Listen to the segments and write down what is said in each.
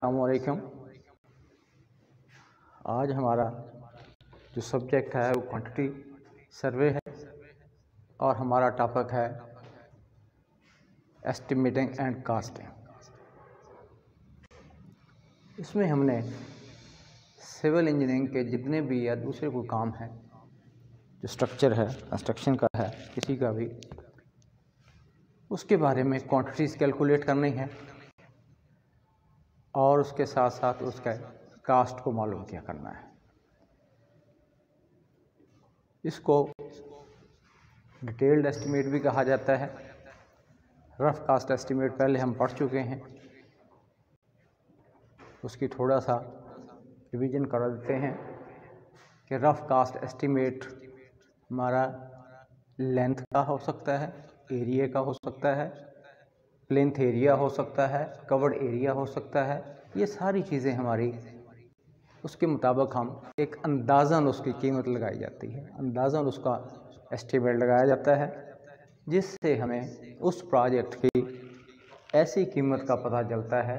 अस्सलामुअलैकुम। आज हमारा जो सब्जेक्ट है वो क्वांटिटी सर्वे है और हमारा टॉपिक है एस्टिमेटिंग एंड कास्टिंग। इसमें हमने सिविल इंजीनियरिंग के जितने भी या दूसरे कोई काम है जो स्ट्रक्चर है, कंस्ट्रक्शन का है, किसी का भी, उसके बारे में क्वांटिटीज़ कैलकुलेट करनी है और उसके साथ साथ उसका कास्ट को मालूम क्या करना है। इसको डिटेल्ड एस्टिमेट भी कहा जाता है। रफ कास्ट एस्टिमेट पहले हम पढ़ चुके हैं, उसकी थोड़ा सा रिवीजन करा देते हैं कि रफ कास्ट एस्टिमेट हमारा लेंथ का हो सकता है, एरिया का हो सकता है, प्लेन्थ एरिया हो सकता है, कवर्ड एरिया हो सकता है। ये सारी चीज़ें हमारी उसके मुताबिक हम एक अंदाज़न उसकी कीमत लगाई जाती है, अंदाज़न उसका एस्टिमेट लगाया जाता है, जिससे हमें उस प्रोजेक्ट की ऐसी कीमत का पता चलता है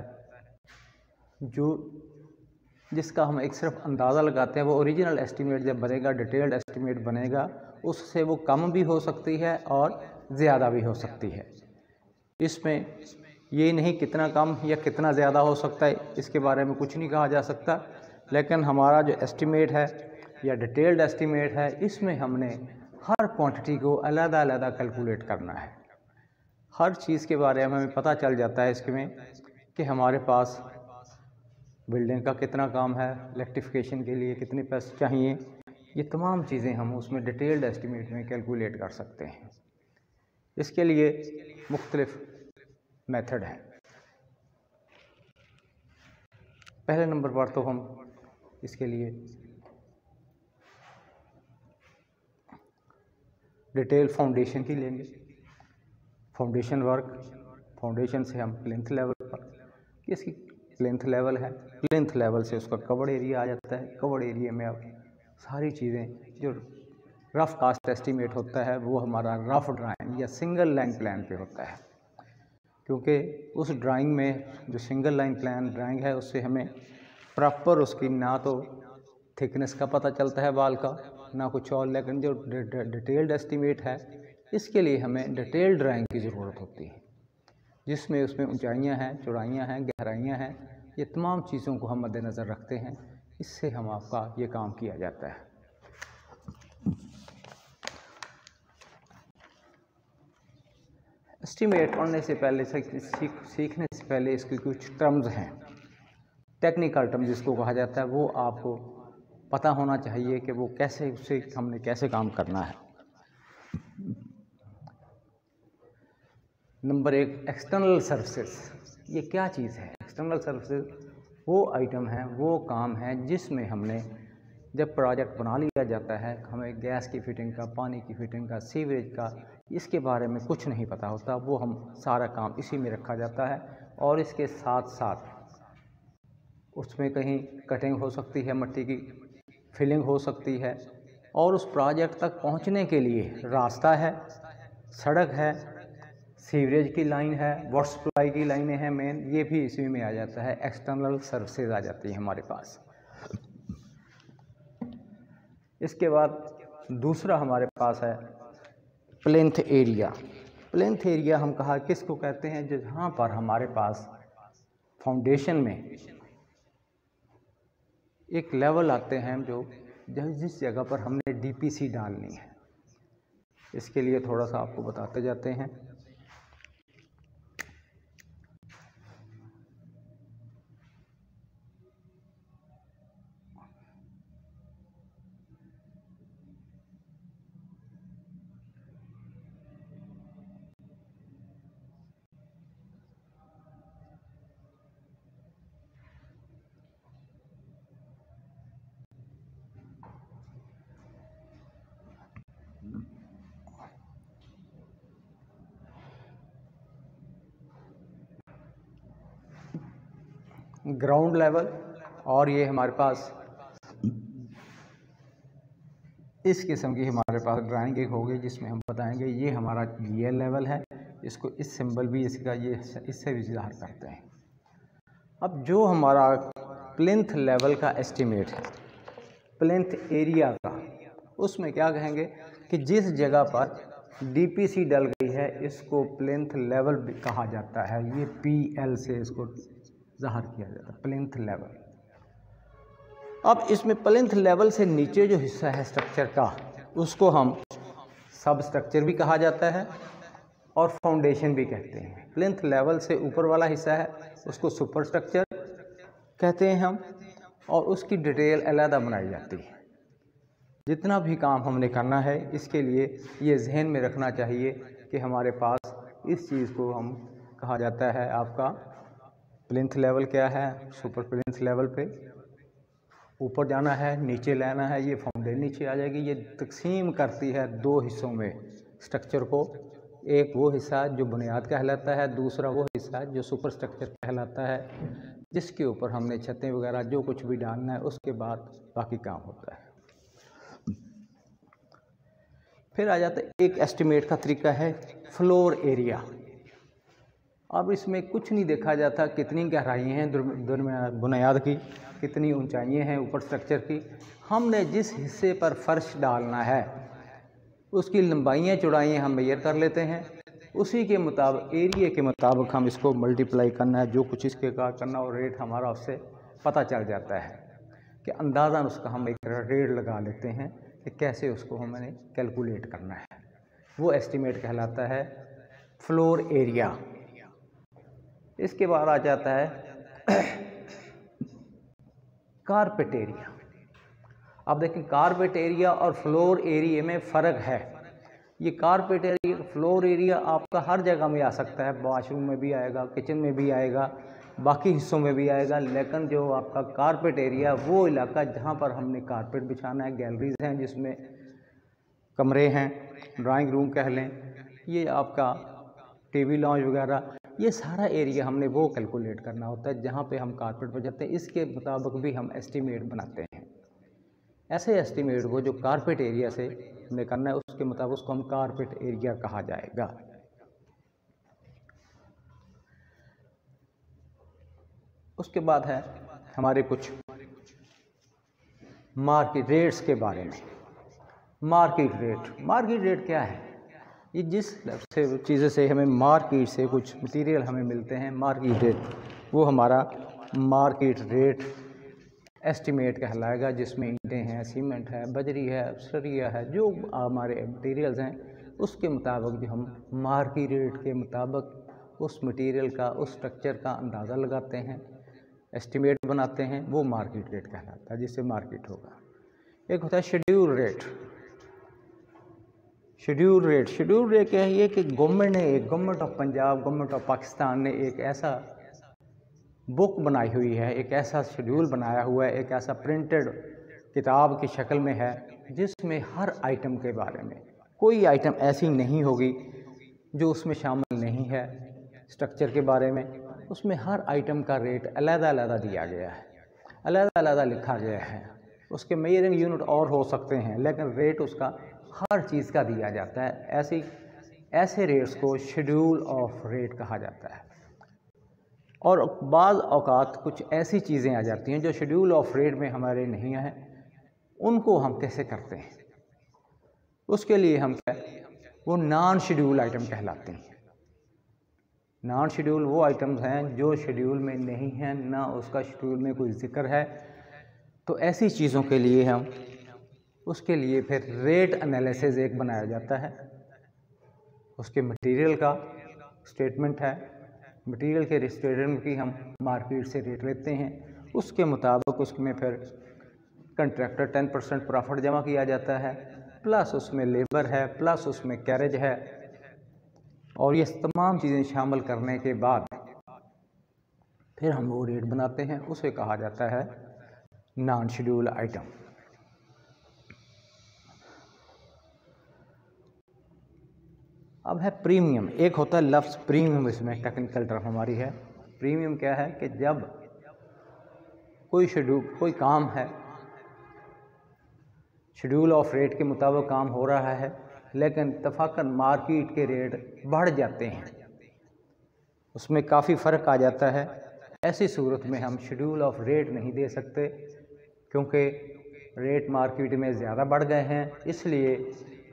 जिसका हम एक सिर्फ अंदाज़ा लगाते हैं। वो ओरिजिनल एस्टिमेट जब बनेगा, डिटेल्ड एस्टिमेट बनेगा, उससे वो कम भी हो सकती है और ज़्यादा भी हो सकती है। इसमें ये नहीं कितना कम या कितना ज़्यादा हो सकता है, इसके बारे में कुछ नहीं कहा जा सकता। लेकिन हमारा जो एस्टिमेट है या डिटेल्ड एस्टिमेट है, इसमें हमने हर क्वांटिटी को अलग-अलग कैलकुलेट करना है। हर चीज़ के बारे में हमें पता चल जाता है इसमें कि हमारे पास बिल्डिंग का कितना काम है, इलेक्ट्रिफिकेशन के लिए कितने पैसे चाहिए, ये तमाम चीज़ें हम उसमें डिटेल्ड एस्टिमेट में कैलकुलेट कर सकते हैं। इसके लिए मुख्तलिफ मेथड हैं। पहले नंबर पर तो हम इसके लिए डिटेल फाउंडेशन की लेंगे। फाउंडेशन वर्क, फाउंडेशन से हम प्लिंथ लेवल पर, इसकी प्लिंथ लेवल है, प्लिंथ लेवल से उसका कवर्ड एरिया आ जाता है। कवर्ड एरिया में अब सारी चीज़ें जो रफ़ कास्ट एस्टिमेट होता है वो हमारा रफ़ ड्राइंग या सिंगल लाइन प्लान पे होता है, क्योंकि उस ड्राइंग में जो सिंगल लाइन प्लान ड्राइंग है उससे हमें प्रॉपर उसकी ना तो थिकनेस का पता चलता है वाल का, ना कुछ और। लेकिन जो डिटेल्ड एस्टिमेट है, इसके लिए हमें डिटेल्ड ड्राइंग की ज़रूरत होती है, जिसमें उसमें ऊंचाइयां हैं, चौड़ाइयां हैं, गहराइयां हैं, ये तमाम चीज़ों को हम मद्देनज़र रखते हैं। इससे हम आपका ये काम किया जाता है। एस्टिमेट पढ़ने से पहले, सीखने से पहले इसकी कुछ टर्म्स हैं, टेक्निकल टर्म जिसको कहा जाता है, वो आपको पता होना चाहिए कि वो कैसे, उससे हमने कैसे काम करना है। नंबर एक, एक्सटर्नल सर्विसेज। ये क्या चीज़ है? एक्सटर्नल सर्विसेज वो आइटम है, वो काम है जिसमें हमने जब प्रोजेक्ट बना लिया जाता है, हमें गैस की फिटिंग का, पानी की फिटिंग का, सीवरेज का, इसके बारे में कुछ नहीं पता होता। वो हम सारा काम इसी में रखा जाता है और इसके साथ साथ उसमें कहीं कटिंग हो सकती है, मिट्टी की फिलिंग हो सकती है, और उस प्रोजेक्ट तक पहुंचने के लिए रास्ता है, सड़क है, सीवरेज की लाइन है, वाटर सप्लाई की लाइनें हैं मेन, ये भी इसी में आ जाता है। एक्सटर्नल सर्विसेज आ जाती है हमारे पास। इसके बाद दूसरा हमारे पास है प्लिंथ एरिया। प्लिंथ एरिया हम कहा किसको कहते हैं? जहाँ पर हमारे पास फाउंडेशन में एक लेवल आते हैं जो जिस जगह पर हमने डीपीसी डालनी है। इसके लिए थोड़ा सा आपको बताते जाते हैं। ग्राउंड लेवल, और ये हमारे पास इस किस्म की हमारे पास ड्राइंग एक होगी जिसमें हम बताएंगे ये हमारा जीएल लेवल है। इसको इस सिंबल भी इसका ये इससे भी ज़ाहिर करते हैं। अब जो हमारा प्लिंथ लेवल का एस्टीमेट है, प्लिंथ एरिया का, उसमें क्या कहेंगे कि जिस जगह पर डीपीसी डल गई है इसको प्लिंथ लेवल भी कहा जाता है। ये पीएल से इसको ज़ाहिर किया जाता है, प्लिंथ लेवल। अब इसमें प्लिंथ लेवल से नीचे जो हिस्सा है स्ट्रक्चर का, उसको हम सब स्ट्रक्चर भी कहा जाता है और फाउंडेशन भी कहते हैं। प्लिंथ लेवल से ऊपर वाला हिस्सा है उसको सुपर स्ट्रक्चर कहते हैं हम, और उसकी डिटेल अलहदा बनाई जाती है। जितना भी काम हमने करना है इसके लिए ये जहन में रखना चाहिए कि हमारे पास इस चीज़ को हम कहा जाता है आपका प्लिंथ लेवल क्या है, सुपर प्लिंथ लेवल पे ऊपर जाना है, नीचे लाना है, ये फाउंडेशन नीचे आ जाएगी। ये तकसीम करती है दो हिस्सों में स्ट्रक्चर को, एक वो हिस्सा जो बुनियाद कहलाता है, दूसरा वो हिस्सा जो सुपर स्ट्रक्चर कहलाता है, जिसके ऊपर हमने छतें वगैरह जो कुछ भी डालना है, उसके बाद बाकी काम होता है। फिर आ जाता है एक एस्टिमेट का तरीका है फ्लोर एरिया। अब इसमें कुछ नहीं देखा जाता कितनी गहराई हैं बुनियाद की, कितनी ऊंचाइयाँ हैं ऊपर स्ट्रक्चर की। हमने जिस हिस्से पर फर्श डालना है उसकी लंबाइयाँ चौड़ाइयाँ हम मेजर कर लेते हैं, उसी के मुताबिक एरिया के मुताबिक हम इसको मल्टीप्लाई करना है, जो कुछ इसके का करना और रेट हमारा उससे पता चल जाता है कि अंदाज़न उसका हम एक रेट लगा लेते हैं कि कैसे उसको हमने कैलकुलेट करना है। वो एस्टीमेट कहलाता है फ्लोर एरिया। इसके बाद आ जाता है कारपेट एरिया। अब देखें कारपेट एरिया और फ्लोर एरिया में फ़र्क है। ये कारपेट एरिया, फ्लोर एरिया आपका हर जगह में आ सकता है, वॉशरूम में भी आएगा, किचन में भी आएगा, बाकी हिस्सों में भी आएगा। लेकिन जो आपका कारपेट एरिया वो इलाका जहाँ पर हमने कारपेट बिछाना है, गैलरीज हैं जिसमें कमरे हैं, ड्राइंग रूम कह लें, ये आपका टीवी लॉन्ज वगैरह, ये सारा एरिया हमने वो कैलकुलेट करना होता है जहाँ पे हम कारपेट बजाते हैं। इसके मुताबिक भी हम एस्टीमेट बनाते हैं। ऐसे एस्टीमेट को जो कारपेट एरिया से हमने करना है उसके मुताबिक उसको हम कारपेट एरिया कहा जाएगा। उसके बाद है हमारे कुछ मार्केट रेट्स के बारे में। मार्केट रेट क्या है? ये जिस से चीज़ें से हमें मार्केट से कुछ मटेरियल हमें मिलते हैं, मार्केट रेट, वो हमारा मार्केट रेट एस्टीमेट कहलाएगा, जिसमें ईंटें हैं, सीमेंट है, बजरी है, सरिया है, जो हमारे मटेरियल्स हैं उसके मुताबिक जो हम मार्केट रेट के मुताबिक उस मटेरियल का, उस स्ट्रक्चर का अंदाज़ा लगाते हैं, एस्टीमेट बनाते हैं, वो मार्केट रेट कहलाता है, जिससे मार्केट होगा। एक होता है शेड्यूल रेट। शेड्यूल रेट क्या है? ये कि government of Punjab, government of Pakistan ने एक ऐसा बुक बनाई हुई है, एक ऐसा शेड्यूल बनाया हुआ है, एक ऐसा प्रिंटेड किताब की शक्ल में है जिसमें हर आइटम के बारे में, कोई आइटम ऐसी नहीं होगी जो उसमें शामिल नहीं है। स्ट्रक्चर के बारे में उसमें हर आइटम का रेट अलग-अलग दिया गया है, अलग-अलग लिखा गया है। उसके मेजरिंग यूनिट और हो सकते हैं लेकिन रेट उसका हर चीज़ का दिया जाता है। ऐसे रेट्स को शेड्यूल ऑफ रेट कहा जाता है। और बाज़ औक़ात कुछ ऐसी चीज़ें आ जाती हैं जो शेड्यूल ऑफ रेट में हमारे नहीं हैं, उनको हम कैसे करते हैं? उसके लिए हम वो नॉन शेड्यूल आइटम कहलाते हैं। नॉन शेड्यूल वो आइटम्स हैं जो शेड्यूल में नहीं हैं, ना उसका शेड्यूल में कोई जिक्र है। तो ऐसी चीज़ों के लिए हम उसके लिए फिर रेट एनालिसिस एक बनाया जाता है। उसके मटेरियल का स्टेटमेंट है, मटेरियल के स्टेटमेंट की हम मार्केट से रेट लेते हैं, उसके मुताबिक उसमें फिर कंट्रैक्टर 10% प्रॉफिट जमा किया जाता है, प्लस उसमें लेबर है, प्लस उसमें कैरेज है, और ये तमाम चीज़ें शामिल करने के बाद फिर हम वो रेट बनाते हैं। उसे कहा जाता है नॉन शेड्यूल आइटम। अब है प्रीमियम। एक होता है लफ्ज़ प्रीमियम, इसमें टेक्निकल टर्म हमारी है। प्रीमियम क्या है कि जब कोई काम है, शेड्यूल ऑफ रेट के मुताबिक काम हो रहा है, लेकिन इत्तफाकन मार्केट के रेट बढ़ जाते हैं, उसमें काफ़ी फ़र्क आ जाता है, ऐसी सूरत में हम शेड्यूल ऑफ रेट नहीं दे सकते, क्योंकि रेट मार्केट में ज़्यादा बढ़ गए हैं। इसलिए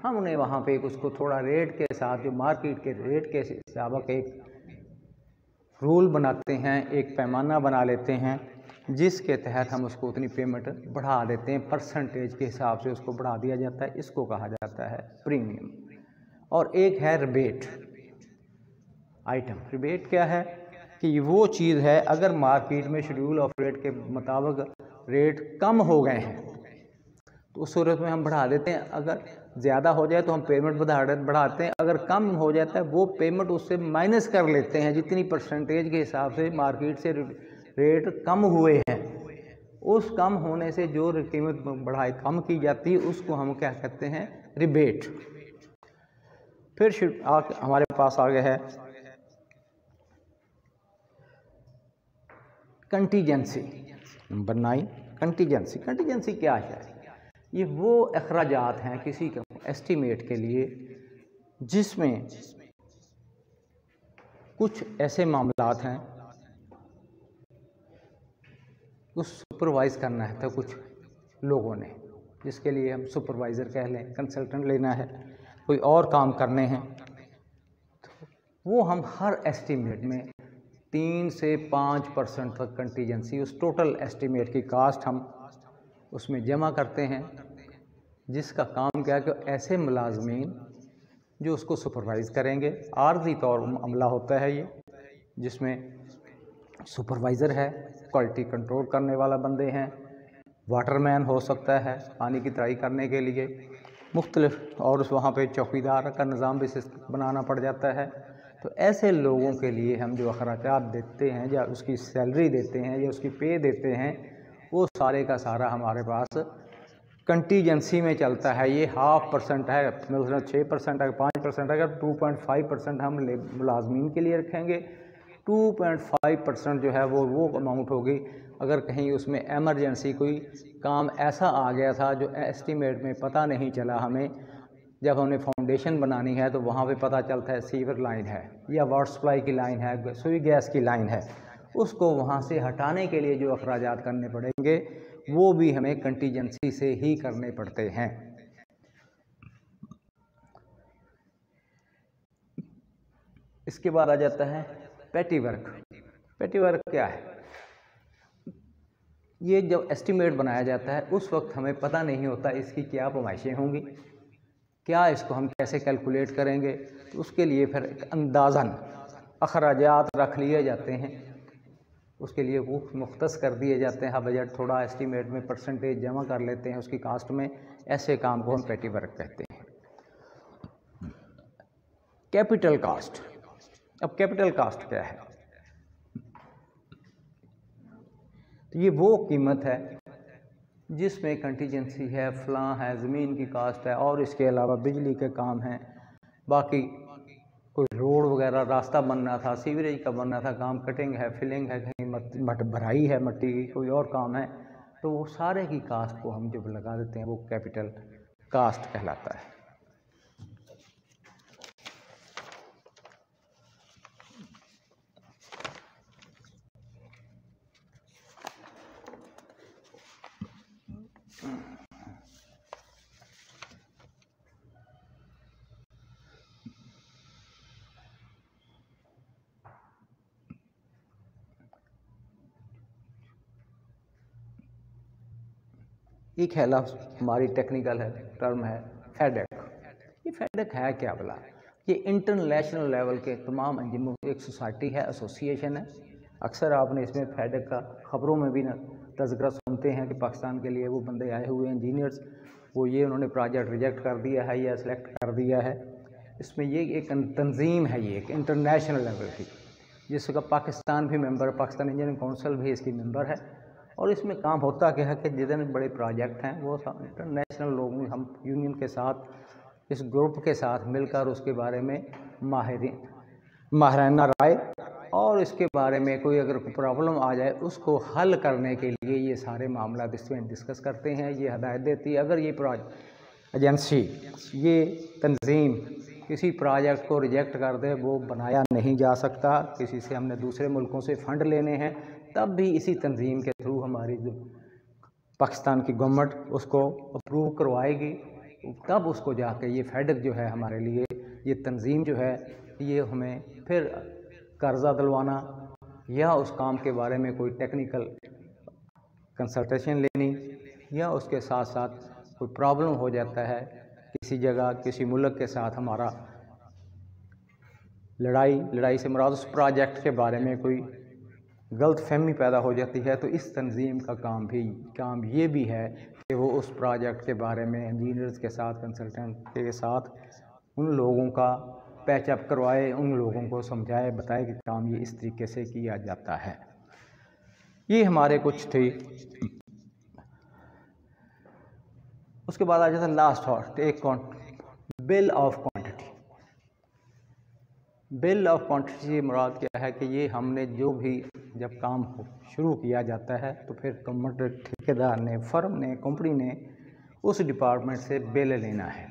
हमने वहाँ पे उसको थोड़ा रेट के साथ, जो मार्केट के रेट के हिसाब एक रूल बनाते हैं, एक पैमाना बना लेते हैं, जिसके तहत हम उसको उतनी पेमेंट बढ़ा देते हैं, परसेंटेज के हिसाब से उसको बढ़ा दिया जाता है। इसको कहा जाता है प्रीमियम। और एक है रिबेट आइटम। रिबेट क्या है कि वो चीज़ है, अगर मार्केट में शेड्यूल ऑफ रेट के मुताबिक रेट कम हो गए हैं तो उस सूरत में हम बढ़ा देते हैं। अगर ज़्यादा हो जाए तो हम पेमेंट बढ़ाते हैं, अगर कम हो जाता है वो पेमेंट उससे माइनस कर लेते हैं। जितनी परसेंटेज के हिसाब से मार्केट से रेट कम हुए हैं, उस कम होने से जो कीमत बढ़ाई कम की जाती है उसको हम क्या कहते हैं, रिबेट। फिर हमारे पास आगे है कंटीजेंसी। Number 9, contingency. कंटीजेंसी क्या है? ये वो अखराजात हैं किसी के एस्टीमेट के लिए जिसमें कुछ ऐसे मामलात हैं, कुछ सुपरवाइज़ करना है तो कुछ लोगों ने, जिसके लिए हम सुपरवाइज़र कह लें, कंसल्टेंट लेना है, कोई और काम करने हैं, तो वो हम हर एस्टीमेट में 3 से 5% तक कंटीजेंसी उस टोटल एस्टीमेट की कास्ट हम उसमें जमा करते हैं, जिसका काम क्या है कि ऐसे मुलाजमीन जो उसको सुपरवाइज़ करेंगे, आर्जी तौर अमला होता है ये, जिसमें सुपरवाइज़र है, क्वालिटी कंट्रोल करने वाला बंदे हैं, वाटरमैन हो सकता है पानी की तराई करने के लिए मुख्तलिफ, और उस वहाँ पे चौकीदार का निज़ाम भी बनाना पड़ जाता है। तो ऐसे लोगों के लिए हम जो अखराजात देते हैं या उसकी सैलरी देते हैं या उसकी पे देते हैं, वो सारे का सारा हमारे पास कंटीजेंसी में चलता है। ये 0.5% है, मतलब 6% है, 5% है, अगर 2.5% हम मुलाजमीन के लिए रखेंगे, 2.5% जो है वो अमाउंट होगी अगर कहीं उसमें एमरजेंसी कोई काम ऐसा आ गया था जो एस्टीमेट में पता नहीं चला हमें। जब हमने फाउंडेशन बनानी है तो वहाँ पे पता चलता है सीवर लाइन है या वाटर सप्लाई की लाइन है, सुई गैस की लाइन है, उसको वहाँ से हटाने के लिए जो अखराजात करने पड़ेंगे वो भी हमें कंटीजेंसी से ही करने पड़ते हैं। इसके बाद आ जाता है पेटी वर्क। पेटी वर्क क्या है? ये जब एस्टीमेट बनाया जाता है उस वक्त हमें पता नहीं होता इसकी क्या पैमाइशें होंगी, क्या इसको हम कैसे कैलकुलेट करेंगे, तो उसके लिए फिर एक अंदाज़न अखराजात रख लिए जाते हैं, उसके लिए वो मुख्तस कर दिए जाते हैं। हाँ, बजट थोड़ा एस्टीमेट में परसेंटेज जमा कर लेते हैं उसकी कास्ट में, ऐसे काम को हम पेटी वर्क कहते हैं। Capital cost. अब कैपिटल कास्ट क्या है? तो ये वो कीमत है जिसमें कंटीजेंसी है, फलां है, ज़मीन की कास्ट है, और इसके अलावा बिजली के काम हैं, बाकी कोई रोड वगैरह रास्ता बनना था, सीवरेज का बनना था काम, कटिंग है, फिलिंग है, कहीं भराई है मट्टी की, कोई और काम है, तो वो सारे की कास्ट को हम जब लगा देते हैं वो कैपिटल कास्ट कहलाता है। एक है लफ्ज़ हमारी टेक्निकल है, टर्म है फेडेक। ये फेडेक है क्या भला? ये इंटरनेशनल लेवल के तमाम इंजीनियरों की एक सोसाइटी है, एसोसिएशन है। अक्सर आपने इसमें फेडेक का ख़बरों में भी तज़किरा सुनते हैं कि पाकिस्तान के लिए वो बंदे आए हुए हैं इंजीनियर्स, वो ये उन्होंने प्रोजेक्ट रिजेक्ट कर दिया है या सिलेक्ट कर दिया है। इसमें ये एक तंजीम है, ये एक इंटरनेशनल लेवल की, जिसका पाकिस्तान भी मेंबर, पाकिस्तान इंजीनियरिंग काउंसिल भी इसकी मेंबर है। और इसमें काम होता क्या है कि जितने बड़े प्रोजेक्ट हैं वो इंटरनेशनल लोग, हम यूनियन के साथ, इस ग्रुप के साथ मिलकर उसके बारे में माहिराना राय और इसके बारे में कोई अगर प्रॉब्लम आ जाए उसको हल करने के लिए ये सारे मामला इसमें डिस्कस करते हैं। ये हदायत देती है अगर ये एजेंसी, ये तंजीम किसी प्रोजेक्ट को रिजेक्ट कर दे, वो बनाया नहीं जा सकता, किसी से हमने दूसरे मुल्कों से फ़ंड लेने हैं तब भी इसी तंजीम के थ्रू हमारी जो पाकिस्तान की गवर्नमेंट उसको अप्रूव करवाएगी, तब उसको जाके ये फेडक जो है हमारे लिए, ये तंजीम जो है, ये हमें फिर कर्जा दिलवाना या उस काम के बारे में कोई टेक्निकल कंसल्टेशन लेनी, या उसके साथ साथ कोई प्रॉब्लम हो जाता है किसी जगह किसी मुल्क के साथ हमारा लड़ाई से मुराद उस प्रोजेक्ट के बारे में कोई गलत फहमी पैदा हो जाती है, तो इस तंजीम का काम ये भी है कि वो उस प्रोजेक्ट के बारे में इंजीनियर्स के साथ, कंसल्टेंट के साथ उन लोगों का पैचअप करवाए, उन लोगों को समझाए बताए कि काम ये इस तरीके से किया जाता है। ये हमारे कुछ थे। उसके बाद आ जाता है लास्ट और एक bill of quantity. Bill of quantity से मुराद क्या है कि ये हमने जो भी जब काम शुरू किया जाता है तो फिर गवर्नमेंट, ठेकेदार ने, फर्म ने, कंपनी ने उस डिपार्टमेंट से बिल लेना है,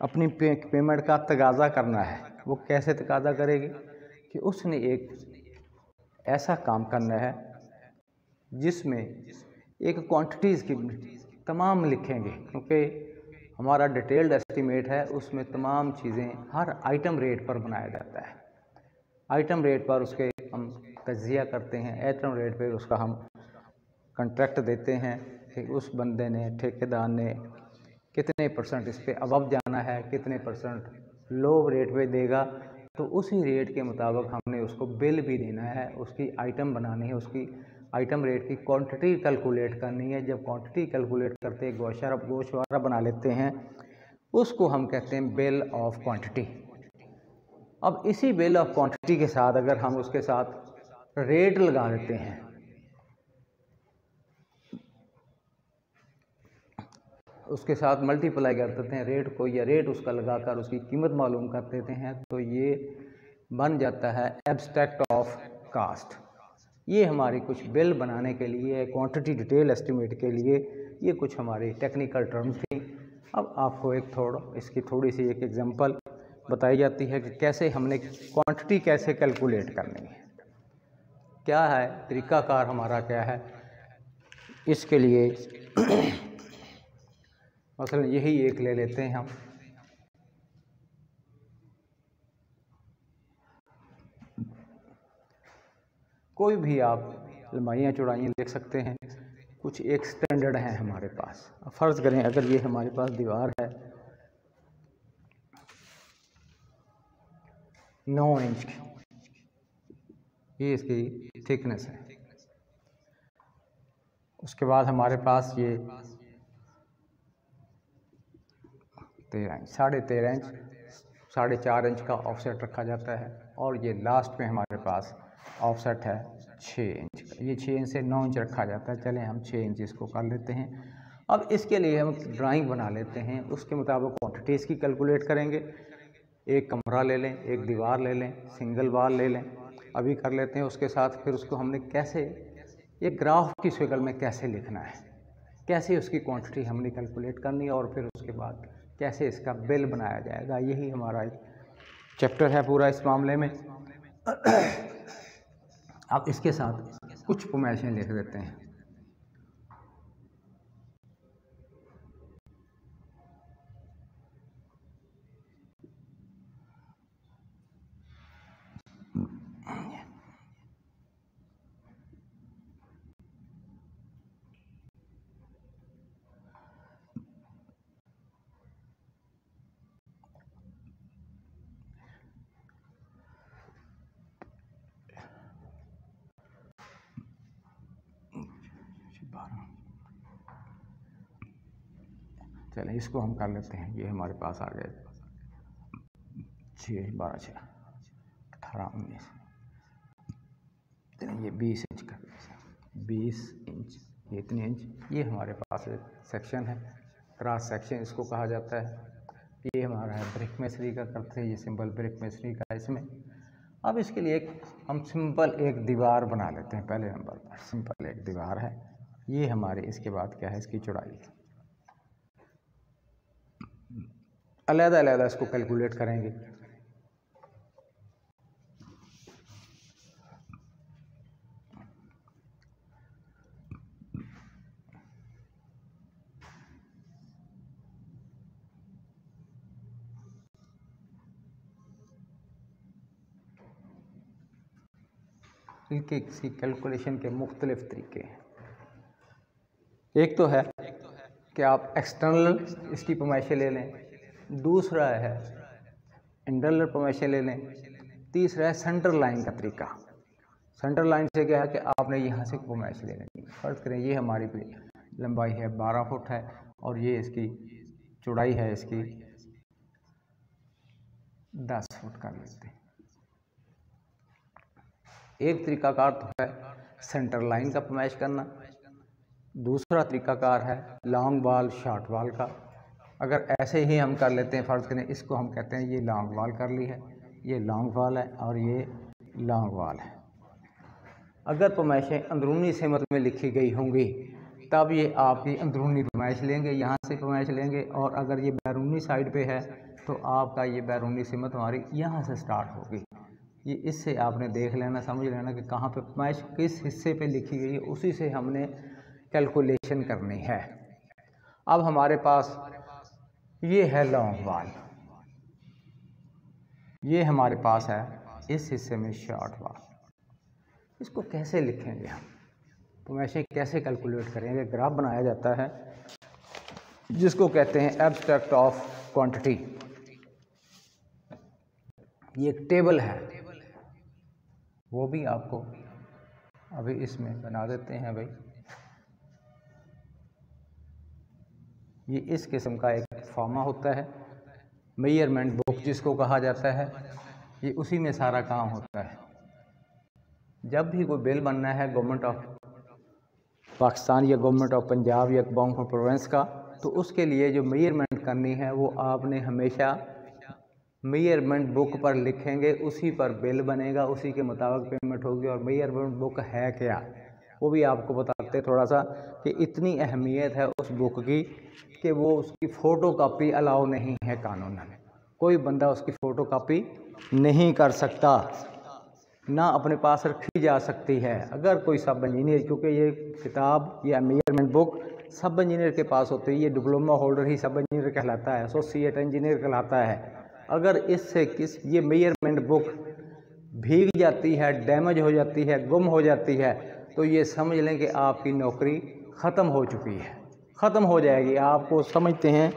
अपनी पेमेंट का तगाज़ा करना है। वो कैसे तगाज़ा करेगी कि उसने एक ऐसा काम करना है जिसमें एक क्वांटिटीज़ की तमाम लिखेंगे, क्योंकि हमारा डिटेल्ड एस्टीमेट है, उसमें तमाम चीज़ें हर आइटम रेट पर बनाया जाता है। आइटम रेट पर उसके हम तज्जिया करते हैं, आइटम रेट पर उसका हम कॉन्ट्रैक्ट देते हैं कि उस बंदे ने, ठेकेदार ने कितने परसेंट इस पर अबव जाना है, कितने परसेंट लो रेट पे देगा, तो उसी रेट के मुताबिक हमने उसको बिल भी देना है, उसकी आइटम बनानी है, उसकी आइटम रेट की क्वांटिटी कैलकुलेट करनी है। जब क्वांटिटी कैलकुलेट करते गोशवारा बना लेते हैं, उसको हम कहते हैं बिल ऑफ क्वांटिटी। अब इसी बिल ऑफ क्वांटिटी के साथ अगर हम उसके साथ रेट लगा देते हैं, उसके साथ मल्टीप्लाई कर देते हैं रेट को, या रेट उसका लगाकर उसकी कीमत मालूम कर देते हैं, तो ये बन जाता है एब्स्ट्रैक्ट ऑफ कास्ट। ये हमारी कुछ बिल बनाने के लिए, क्वांटिटी डिटेल एस्टीमेट के लिए, ये कुछ हमारी टेक्निकल टर्म्स थी। अब आपको इसकी थोड़ी सी एक एग्जांपल बताई जाती है कि कैसे हमने क्वांटिटी कैसे कैलकुलेट करनी है, क्या है तरीक़ाकार हमारा, क्या है इसके लिए। मसलन यही एक ले लेते हैं हम, कोई भी आप लंबाइयाँ चौड़ाइयाँ लिख सकते हैं, कुछ एक स्टैंडर्ड है हमारे पास। फ़र्ज़ करें अगर ये हमारे पास दीवार है 9 इंच की, ये इसकी थिकनेस है। उसके बाद हमारे पास ये 13 इंच, 13.5 इंच, 4.5 इंच का ऑफसेट रखा जाता है, और ये लास्ट में हमारे पास ऑफसेट है 6 इंच का। ये 6 इंच से 9 इंच रखा जाता है। चलें हम 6 इंच इसको कर लेते हैं। अब इसके लिए हम ड्राइंग बना लेते हैं, उसके मुताबिक क्वांटिटीज़ की कैलकुलेट करेंगे। एक कमरा ले लें, एक दीवार ले लें, सिंगल वाल ले लें, अभी कर लेते हैं। उसके साथ फिर उसको हमने कैसे एक ग्राफ की शक्ल में कैसे लिखना है, कैसे उसकी क्वांटिटी हमने कैलकुलेट करनी है, और फिर उसके बाद कैसे इसका बिल बनाया जाएगा। यही हमारा एक चैप्टर है पूरा इस मामले में। अब इसके साथ कुछ फरमाइशें लिख देते हैं। चलें इसको हम कर लेते हैं। ये हमारे पास आ गए 6, 12, 6, 18, 19, चलें ये 20 इंच कर लेते हैं। 20 इंच, ये इतने इंच, ये हमारे पास एक सेक्शन है, क्रॉस सेक्शन इसको कहा जाता है। ये हमारा है ब्रिक मेसरी का करते हैं, ये सिंपल ब्रिक मेसरी का इसमें। अब इसके लिए हम सिंपल एक दीवार बना लेते हैं। पहले नंबर पर सिंपल एक दीवार है, ये हमारे, इसके बाद क्या है इसकी चौड़ाई। अलग-अलग इसको कैलकुलेट करेंगे। इनके इसकी कैलकुलेशन के मुख्तलिफ तरीके हैं। एक तो है कि आप एक्सटर्नल इसकी पैमाइशें ले लें, दूसरा है इंटरनल पैमाइशें ले लें, तीसरा है सेंटर लाइन का तरीका। सेंटर लाइन से क्या है कि आपने यहाँ से पैमाइश ले लेनी। फर्ज करें ये हमारी लंबाई है 12 फुट है और ये इसकी चौड़ाई है इसकी 10 फुट कर लेते हैं। एक तरीकाकार तो है सेंटर लाइन का पैमाइश करना, दूसरा तरीकाकार है लॉन्ग वाल शॉर्ट वाल का। अगर ऐसे ही हम कर लेते हैं, फ़र्ज़ करें इसको हम कहते हैं ये लॉन्ग वाल कर ली है, ये लॉन्ग वाल है और ये लॉन्ग वाल है। अगर पैमाइशें अंदरूनी सिमत में लिखी गई होंगी तब ये आपकी अंदरूनी पैमाइश लेंगे, यहाँ से पैमाइश लेंगे, और अगर ये बैरूनी साइड पे है तो आपका ये बैरूनी सिमत हमारी यहाँ से स्टार्ट होगी। ये इससे आपने देख लेना, समझ लेना कि कहाँ पे पैमाइश किस हिस्से पे लिखी गई है, उसी से हमने कैलकुलेशन करनी है। अब हमारे पास ये है लॉन्ग वाल, ये हमारे पास है इस हिस्से में शॉर्ट वाल। इसको कैसे लिखेंगे हम, पैमाइशें कैसे कैलकुलेट करेंगे? ग्राफ बनाया जाता है जिसको कहते हैं एब्स्ट्रैक्ट ऑफ क्वांटिटी। ये एक टेबल है, वो भी आपको अभी इसमें बना देते हैं भाई। ये इस किस्म का एक फॉर्मा होता है, मेजरमेंट बुक जिसको कहा जाता है, ये उसी में सारा काम होता है। जब भी कोई बिल बनना है गवर्नमेंट ऑफ पाकिस्तान या गवर्नमेंट ऑफ पंजाब या बैंक ऑफ प्रोविंस का, तो उसके लिए जो मेजरमेंट करनी है वो आपने हमेशा मेजरमेंट बुक पर लिखेंगे, उसी पर बिल बनेगा, उसी के मुताबिक पेमेंट होगी। और मेजरमेंट बुक है क्या, वो भी आपको बताते हैं थोड़ा सा कि इतनी अहमियत है उस बुक की कि वो उसकी फ़ोटो कापी अलाउ नहीं है कानूनन। कोई बंदा उसकी फ़ोटो कापी नहीं कर सकता, ना अपने पास रखी जा सकती है। अगर कोई सब इंजीनियर, क्योंकि ये किताब या मेजरमेंट बुक सब इंजीनियर के पास होती है, ये डिप्लोमा होल्डर ही सब इंजीनियर कहलाता है, एसोसिएट इंजीनियर कहलाता है। अगर इससे ये मेजरमेंट बुक भीग जाती है, डैमेज हो जाती है, गुम हो जाती है, तो ये समझ लें कि आपकी नौकरी ख़त्म हो चुकी है, ख़त्म हो जाएगी। आपको समझते हैं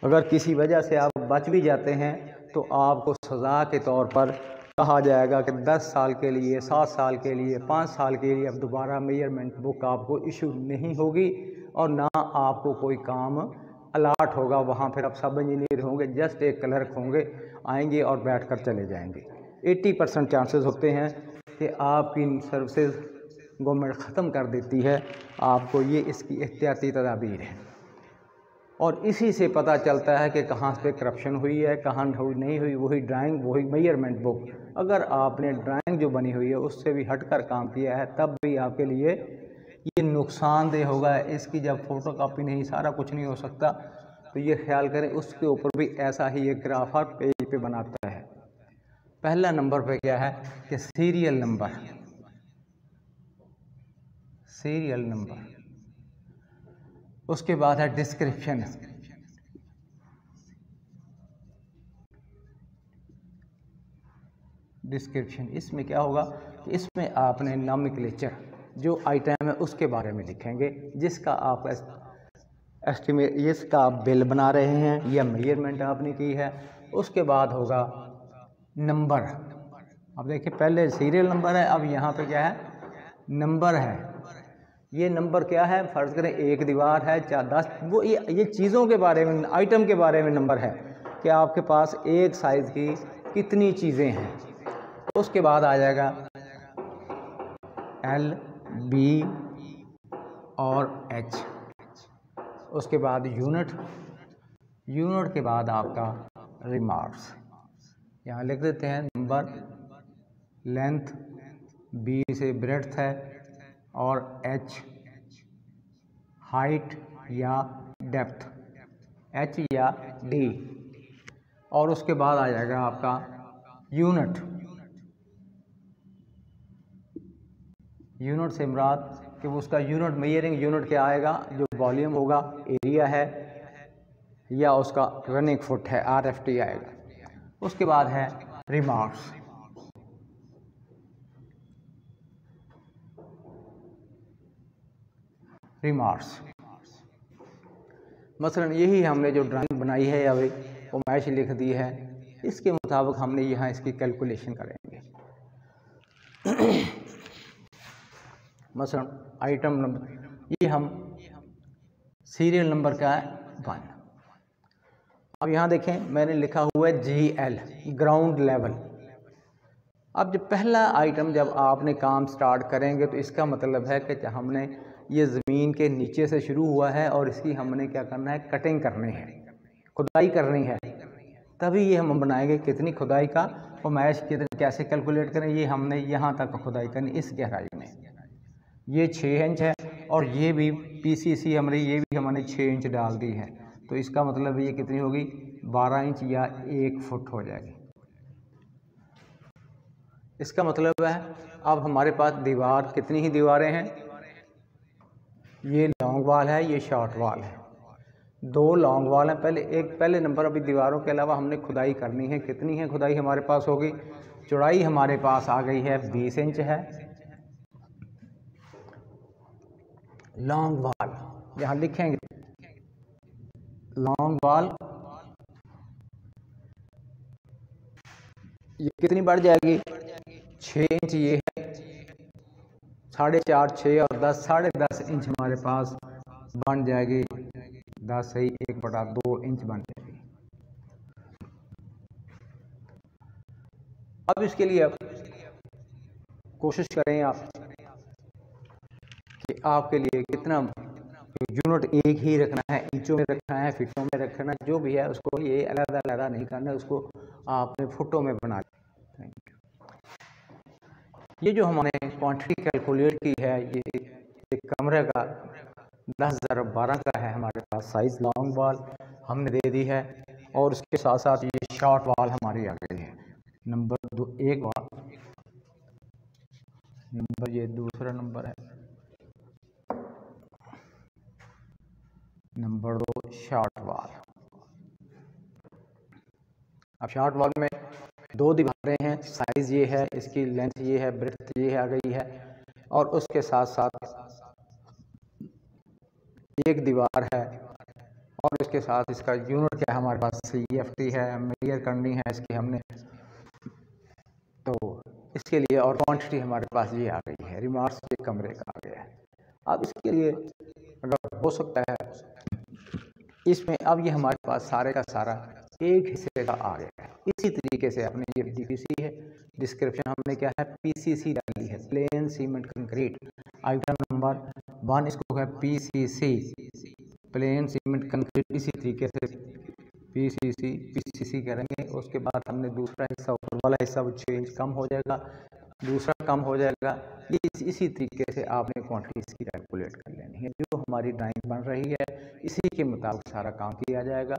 अगर किसी वजह से आप बच भी जाते हैं तो आपको सज़ा के तौर पर कहा जाएगा कि 10 साल के लिए, 7 साल के लिए, 5 साल के लिए अब दोबारा मेजरमेंट बुक आपको इशू नहीं होगी और ना आपको कोई काम अलाट होगा वहाँ। फिर आप सब इंजीनियर होंगे, जस्ट एक क्लर्क होंगे, आएंगे और बैठ कर चले जाएंगे। 80% चांसेस होते हैं कि आपकी सर्विसेज गवर्नमेंट ख़त्म कर देती है आपको। ये इसकी एहतियाती तदाबीर है और इसी से पता चलता है कि कहाँ पे करप्शन हुई है, कहाँ नहीं हुई। वही ड्राइंग, वही मेजरमेंट बुक। अगर आपने ड्राइंग जो बनी हुई है उससे भी हटकर काम किया है तब भी आपके लिए ये नुकसानदेह होगा। इसकी जब फ़ोटो कापी नहीं, सारा कुछ नहीं हो सकता, तो ये ख्याल करें उसके ऊपर भी ऐसा ही एक ग्राफ हर पेज पे बनाता है। पहला नंबर पे क्या है कि सीरियल नंबर, सीरियल नंबर। उसके बाद है डिस्क्रिप्शन, डिस्क्रिप्शन इसमें क्या होगा कि इसमें आपने नॉमेनक्लेचर जो आइटम है उसके बारे में लिखेंगे, जिसका आप एस्टिमेट, इसका आप बिल बना रहे हैं या मेजरमेंट आपने की है। उसके बाद होगा नंबर। अब देखिए पहले सीरियल नंबर है, अब यहाँ पे क्या है, नंबर है। ये नंबर क्या है, फ़र्ज़ करें एक दीवार है 4-10, वो ये चीज़ों के बारे में, आइटम के बारे में नंबर है कि आपके पास एक साइज़ की कितनी चीज़ें हैं। उसके बाद आ जाएगा L, B और H। उसके बाद यूनिट, यूनिट के बाद आपका रिमार्क्स। यहाँ लिख देते हैं नंबर, लेंथ, B से ब्रेड्थ है और H हाइट या डेप्थ, H या D। और उसके बाद आ जाएगा आपका यूनिट। यूनिट से मुराद कि वो उसका यूनिट, मेजरिंग यूनिट क्या आएगा, जो वॉल्यूम होगा, एरिया है या उसका रनिंग फुट है, RFT आएगा। उसके बाद है रिमार्क्स। रिमार्क्स। मसलन यही हमने जो ड्राइंग बनाई है या वो मैच लिख दी है, इसके मुताबिक हमने यहाँ इसकी कैलकुलेशन करेंगे। मसलन आइटम नंबर, ये हम सीरियल नंबर का है 1। अब यहाँ देखें मैंने लिखा हुआ है GL, ग्राउंड लेवल। अब जब पहला आइटम जब आपने काम स्टार्ट करेंगे तो इसका मतलब है कि हमने ये ज़मीन के नीचे से शुरू हुआ है और इसकी हमने क्या करना है, कटिंग करनी है, खुदाई करनी है, तभी ये हम बनाएंगे। कितनी खुदाई का और मैश कितने कैसे कैलकुलेट करें, ये हमने यहाँ तक खुदाई करनी इस गहराई में। ये 6 इंच है और ये भी PCC हमने ये भी हमने 6 इंच डाल दी है, तो इसका मतलब ये कितनी होगी, 12 इंच या 1 फुट हो जाएगी। इसका मतलब है अब हमारे पास दीवार, कितनी ही दीवारें हैं, ये लॉन्ग वॉल है, ये शॉर्ट वॉल है, 2 लॉन्ग वॉल हैं। पहले नंबर अभी दीवारों के अलावा हमने खुदाई करनी है। कितनी है खुदाई हमारे पास होगी, चौड़ाई हमारे पास आ गई है 20 इंच है। लॉन्ग वॉल यहाँ लिखेंगे, लॉन्ग वॉल ये कितनी बढ़ जाएगी, 6 इंच ये है, 4.5, 6 और 10, 10.5 इंच हमारे पास बन जाएगी, 10 सही 1/2 इंच बन जाएगी। अब इसके लिए अब कोशिश करें आप कि आपके लिए कितना यूनिट एक ही रखना है, इंचों में रखना है, फीटों में रखना, जो भी है उसको ये अलग-अलग नहीं करना है, उसको आपने फुटों में बना। ये जो हमने क्वांटिटी कैलकुलेट की है, ये एक कमरे का 10x12 का है हमारे पास साइज। लॉन्ग वॉल हमने दे दी है और उसके साथ साथ ये शॉर्ट वॉल हमारी आ गई है। नंबर 2 एक वॉल, नंबर ये दूसरा नंबर है, नंबर 2 शॉर्ट वॉल। अब शॉर्ट वॉल में 2 दीवारें हैं, साइज ये है, इसकी लेंथ ये है, ब्रेड्थ ये आ गई है और उसके साथ साथ एक दीवार है और इसके साथ इसका यूनिट क्या है हमारे पास, CFT है, मेजर करनी है इसकी हमने, तो इसके लिए और क्वांटिटी हमारे पास ये आ गई है, रिमार्क्स के कमरे का आ गया है। अब इसके लिए अगर हो सकता है इसमें, अब ये हमारे पास सारे का सारा एक हिस्से का आ गया है। इसी तरीके से अपने ये DPC है, डिस्क्रिप्शन हमने क्या है, PCC डाली है, plane cement concrete. Item number 1 इसको है PCC, प्लेन सीमेंट कंक्रीट। इसी तरीके से PCC करेंगे। उसके बाद हमने दूसरा हिस्सा, ऊपर वाला हिस्सा 6 इंच कम हो जाएगा, दूसरा कम हो जाएगा। इसी तरीके से आपने क्वांटिटीज की कैलकुलेट कर लेनी है। जो हमारी ड्राइंग बन रही है इसी के मुताबिक सारा काम किया जाएगा।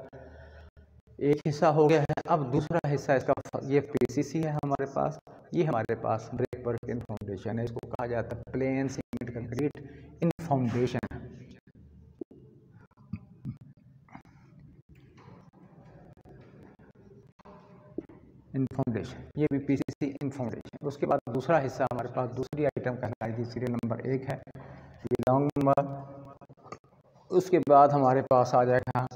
एक हिस्सा हो गया है, अब दूसरा हिस्सा इसका, ये PCC है हमारे पास, ये हमारे पास ब्रिक वर्क इन फाउंडेशन है, इसको कहा जाता है प्लेन सीमेंट कंक्रीट इन फाउंडेशन। इन फाउंडेशन, ये भी PCC इन फाउंडेशन। उसके बाद दूसरा हिस्सा हमारे पास, दूसरी आइटम कहलाएगी, सीरियल नंबर 1 है, ये लॉन्ग नंबर। उसके बाद हमारे पास आ जाएगा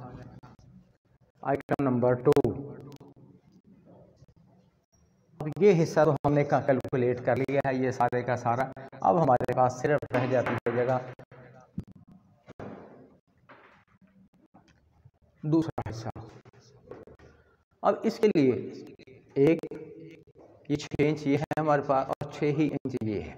आइटम नंबर 2। अब ये हिस्सा तो हमने का कैलकुलेट कर लिया है, ये सारे का सारा। अब हमारे पास सिर्फ रह जाती है जगह दूसरा हिस्सा। अब इसके लिए ये 6 इंच ये है हमारे पास और 6 ही इंच ये है।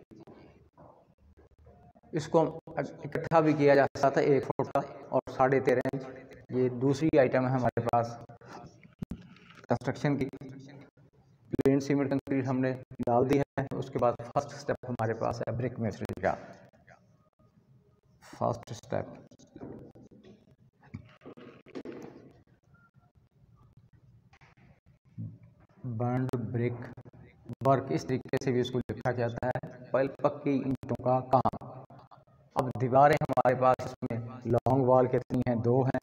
इसको इकट्ठा भी किया जा सकता था 1 फुट का और 13.5 इंच। ये दूसरी आइटम है हमारे पास कंस्ट्रक्शन की, प्लेन सीमेंट कंक्रीट हमने डाल दी है। उसके बाद फर्स्ट स्टेप हमारे पास है ब्रिक मेसनरी का। First step burned brick work, इस तरीके से भी इसको लिखा जाता है, पक्की ईंटों का काम। अब दीवारें हमारे पास इसमें लॉन्ग वॉल कितनी हैं, 2 हैं,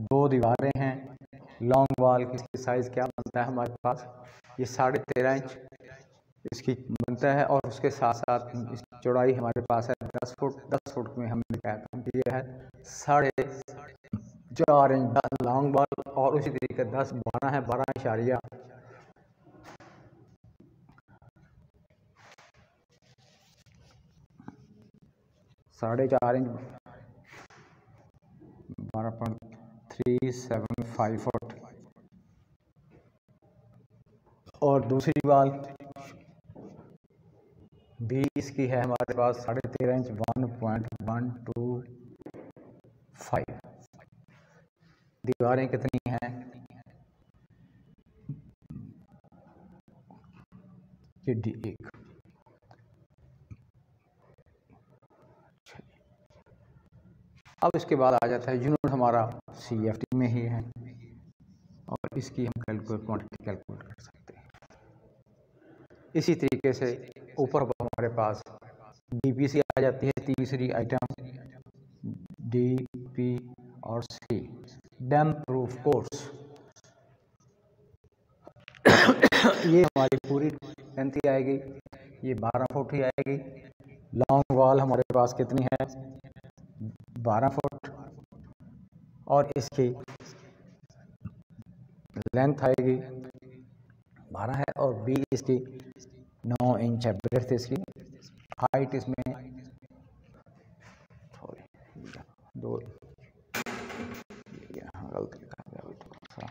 2 दीवारें हैं। लॉन्ग वॉल की साइज क्या बनता है हमारे पास, ये 13.5 इंच इसकी बनता है। और उसके साथ साथ इस चौड़ाई हमारे पास है 10 फुट। 10 फुट में हमने क्या काम किया है 4.5 इंच लॉन्ग बॉल, और उसी तरीके 10 12 है 12.5 4.5 इंच 12.375 फुट। और दूसरी बाल भी इसकी है हमारे पास 13.5 इंच 1.125। दीवारें कितनी हैं ये D1। अब इसके बाद आ जाता है यूनिट हमारा CFT में ही है, और इसकी हम क्वांटिटी कैलकुलेट कर सकते हैं। इसी तरीके से ऊपर हमारे पास DPC आ जाती है, तीसरी आइटम DP और C, डैम प्रूफ कोर्स। ये हमारी पूरी लेंथ ही आएगी, ये 12 फुट ही आएगी। लॉन्ग वॉल हमारे पास कितनी है 12 फुट, और इसकी लेंथ आएगी 12 है, और बी इसकी 9 इंच है ब्रेड्थ इसकी। हाइट इसमें दो गलती लिखा गया थोड़ा सा,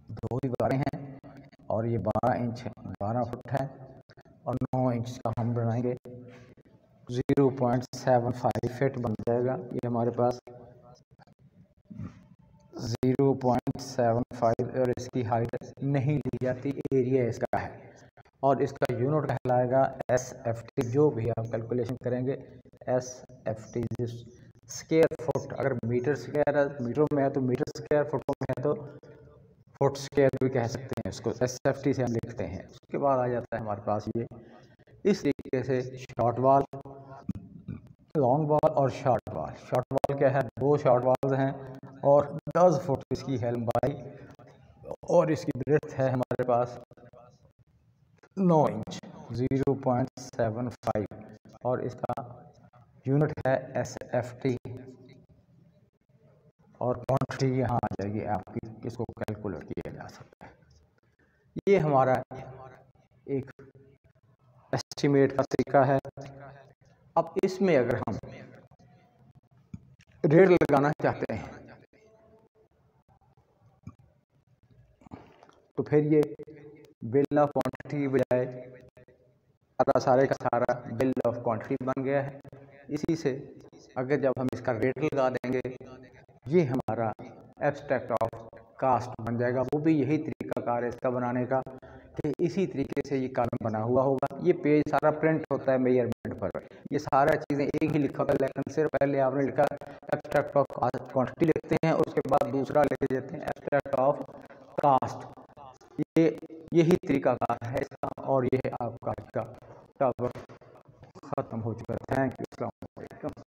2 दीवारें हैं, और ये 12 इंच है 12 फुट है, और 9 इंच का हम बनाएंगे 0.75 फीट बन जाएगा। ये हमारे पास 0.75, और इसकी हाइट नहीं ली जाती, एरिया इसका है, और इसका यूनिट कहलाएगा SFT। जो भी आप कैलकुलेशन करेंगे SFT स्क्वायर फुट। अगर मीटर में है तो मीटर स्क्वायर, फुटों में है तो फुट स्क्वायर भी कह सकते हैं इसको, SFT से हम लिखते हैं। उसके बाद आ जाता है हमारे पास ये इस तरीके से शॉर्ट वॉल, लॉन्ग वॉल और शॉर्ट वॉल। शॉर्ट वॉल क्या है 2 शॉर्ट वॉल्स हैं, और 10 फुट इसकी है लंबाई, और इसकी ब्रेड्थ है हमारे पास 9 इंच 0.75, और इसका यूनिट है SFT, और क्वांटिटी यहाँ आ जाएगी आपकी, इसको कैलकुलेट किया जा सकता है। ये हमारा एक एस्टिमेट का तरीका है। अब इसमें अगर हम रेट लगाना चाहते हैं तो फिर ये बिल ऑफ क्वांटिटी की बजाय सारे का सारा बिल ऑफ क्वांटिटी बन गया है। इसी से अगर जब हम इसका रेट लगा देंगे, ये हमारा एब्स्ट्रैक्ट ऑफ कास्ट बन जाएगा। वो भी यही तरीका कार है इसका बनाने का, कि इसी तरीके से ये कॉलम बना हुआ होगा। ये पेज सारा प्रिंट होता है मेजरमेंट पर, ये सारा चीज़ें एक ही लिखा होगा, लेकिन सिर्फ पहले आपने लिखा एब्स्ट्रैक्ट ऑफ क्वांटिटी लिखते हैं, और उसके बाद दूसरा लिख देते हैं एब्स्ट्रैक्ट ऑफ कास्ट। ये यही तरीका कार है इसका, और ये आपका टॉपिक ख़त्म हो चुका है। Thank you.